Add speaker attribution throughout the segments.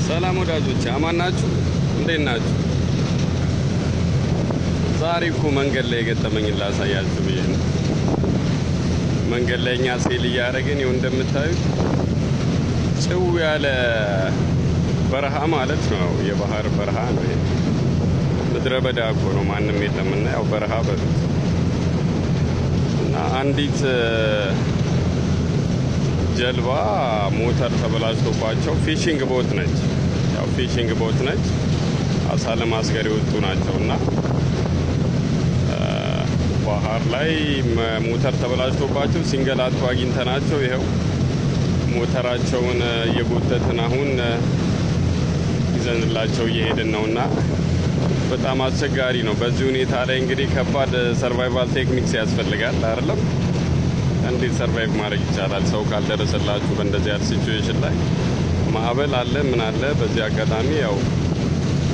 Speaker 1: ሰላም ወዳጆች አማን ናችሁ? እንዴት ናችሁ? ዛሬ እኮ መንገድ ላይ የገጠመኝ ላሳያችሁ ብዬ ነው። መንገድ ላይ እኛ ሴል እያደረግን ይኸው እንደምታዩት ጭው ያለ በረሃ ማለት ነው። የባህር በረሃ ነው ይሄ። ምድረ በዳ እኮ ነው፣ ማንም የለምና ያው በረሃ በሉት እና አንዲት ጀልባ ሞተር ተበላሽቶባቸው ፊሽንግ ቦት ነች። ያው ፊሽንግ ቦት ነች፣ አሳ ለማስገር የወጡ ናቸውና ባህር ላይ ሞተር ተበላሽቶባቸው ሲንገላቱ አግኝተናቸው ይኸው ሞተራቸውን እየጎተትን አሁን ይዘንላቸው እየሄድን ነውና በጣም አስቸጋሪ ነው። በዚህ ሁኔታ ላይ እንግዲህ ከባድ ሰርቫይቫል ቴክኒክስ ያስፈልጋል አይደለም? እንዴት ሰርቫይቭ ማድረግ ይቻላል ሰው ካልደረሰላችሁ በእንደዚህ አይነት ሲቹዌሽን ላይ? ማዕበል አለ ምን አለ። በዚህ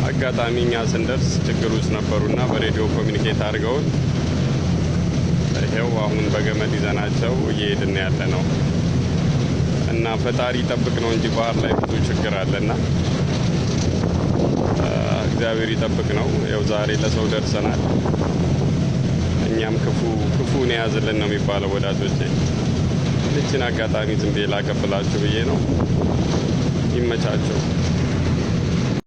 Speaker 1: አጋጣሚ እኛ ስንደርስ ችግር ውስጥ ነበሩና በሬዲዮ ኮሚኒኬት አድርገውን ይሄው አሁን በገመድ ይዘናቸው እየሄድን ያለ ነው እና ፈጣሪ ይጠብቅ ነው እንጂ ባህር ላይ ብዙ ችግር አለና እግዚአብሔር ይጠብቅ ነው። ያው ዛሬ ለሰው ደርሰናል። እኛም ክፉን የያዝልን ነው የሚባለው ወዳጆቼ። ልችን አጋጣሚ ዝም ብዬ ላቀብላችሁ ብዬ ነው። ይመቻቸው።